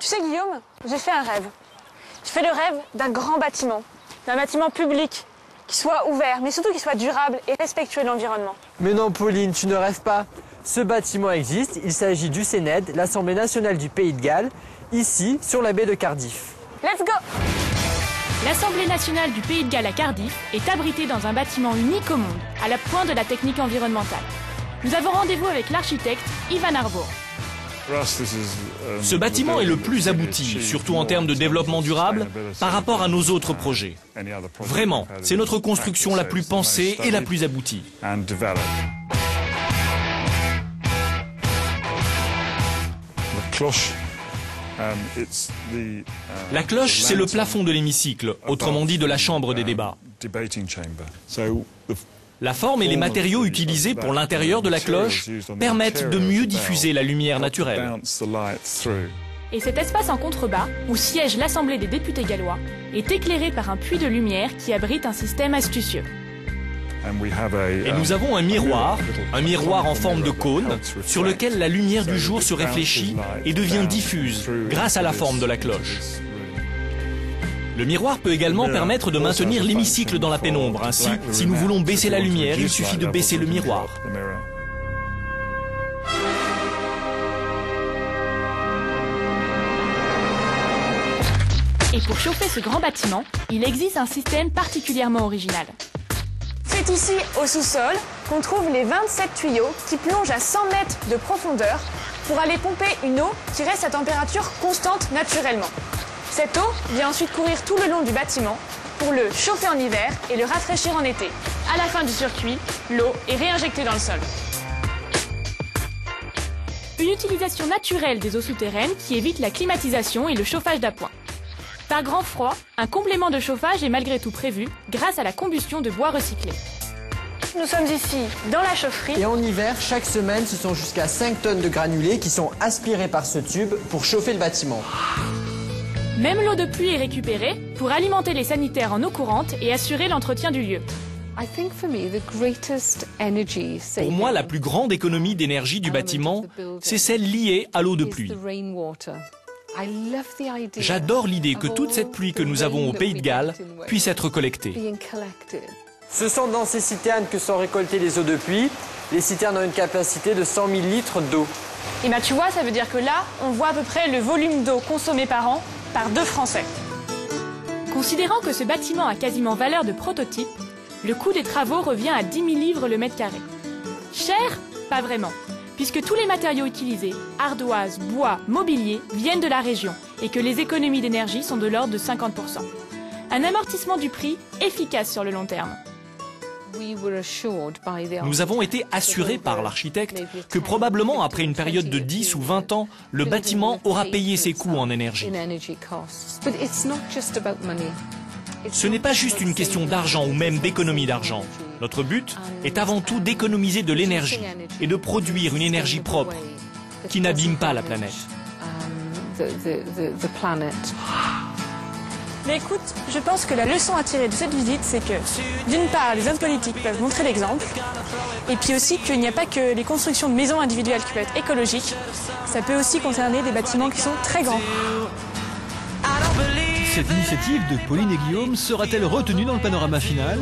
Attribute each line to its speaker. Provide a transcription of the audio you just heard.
Speaker 1: Tu sais Guillaume, j'ai fait un rêve. J'ai fait le rêve d'un grand bâtiment public, qui soit ouvert, mais surtout qui soit durable et respectueux de l'environnement.
Speaker 2: Mais non Pauline, tu ne rêves pas. Ce bâtiment existe, il s'agit du CNED, l'Assemblée nationale du Pays de Galles, ici, sur la baie de Cardiff.
Speaker 1: Let's go!
Speaker 3: L'Assemblée nationale du Pays de Galles à Cardiff est abritée dans un bâtiment unique au monde, à la pointe de la technique environnementale. Nous avons rendez-vous avec l'architecte Ivan Arbour.
Speaker 4: Ce bâtiment est le plus abouti, surtout en termes de développement durable, par rapport à nos autres projets. Vraiment, c'est notre construction la plus pensée et la plus aboutie. La cloche, c'est le plafond de l'hémicycle, autrement dit de la chambre des débats. La forme et les matériaux utilisés pour l'intérieur de la cloche permettent de mieux diffuser la lumière naturelle.
Speaker 3: Et cet espace en contrebas, où siège l'Assemblée des députés gallois, est éclairé par un puits de lumière qui abrite un système astucieux.
Speaker 4: Et nous avons un miroir en forme de cône, sur lequel la lumière du jour se réfléchit et devient diffuse grâce à la forme de la cloche. Le miroir peut également permettre de maintenir l'hémicycle dans la pénombre. Ainsi, si nous voulons baisser la lumière, il suffit de baisser le miroir.
Speaker 3: Et pour chauffer ce grand bâtiment, il existe un système particulièrement original.
Speaker 1: C'est ici, au sous-sol, qu'on trouve les 27 tuyaux qui plongent à 100 mètres de profondeur pour aller pomper une eau qui reste à température constante naturellement. Cette eau vient ensuite courir tout le long du bâtiment pour le chauffer en hiver et le rafraîchir en été. À la fin du circuit, l'eau est réinjectée dans le sol.
Speaker 3: Une utilisation naturelle des eaux souterraines qui évite la climatisation et le chauffage d'appoint. Par grand froid, un complément de chauffage est malgré tout prévu grâce à la combustion de bois recyclé.
Speaker 1: Nous sommes ici dans la chaufferie.
Speaker 2: Et en hiver, chaque semaine, ce sont jusqu'à 5 tonnes de granulés qui sont aspirés par ce tube pour chauffer le bâtiment.
Speaker 3: Même l'eau de pluie est récupérée pour alimenter les sanitaires en eau courante et assurer l'entretien du lieu.
Speaker 4: Pour moi, la plus grande économie d'énergie du bâtiment, c'est celle liée à l'eau de pluie. J'adore l'idée que toute cette pluie que nous avons au Pays de Galles puisse être collectée.
Speaker 2: Ce sont dans ces citernes que sont récoltées les eaux de pluie. Les citernes ont une capacité de 100 000 litres d'eau.
Speaker 1: Et bah tu vois, ça veut dire que là, on voit à peu près le volume d'eau consommé par an par 2 Français.
Speaker 3: Considérant que ce bâtiment a quasiment valeur de prototype, le coût des travaux revient à 10 000 livres le mètre carré. Cher? Pas vraiment, puisque tous les matériaux utilisés, ardoise, bois, mobilier, viennent de la région et que les économies d'énergie sont de l'ordre de 50%. Un amortissement du prix efficace sur le long terme.
Speaker 4: Nous avons été assurés par l'architecte que probablement après une période de 10 ou 20 ans, le bâtiment aura payé ses coûts en énergie. Ce n'est pas juste une question d'argent ou même d'économie d'argent. Notre but est avant tout d'économiser de l'énergie et de produire une énergie propre qui n'abîme pas la planète.
Speaker 1: Mais écoute, je pense que la leçon à tirer de cette visite, c'est que, d'une part, les hommes politiques peuvent montrer l'exemple, et puis aussi qu'il n'y a pas que les constructions de maisons individuelles qui peuvent être écologiques, ça peut aussi concerner des bâtiments qui sont très grands.
Speaker 5: Cette initiative de Pauline et Guillaume sera-t-elle retenue dans le panorama final ?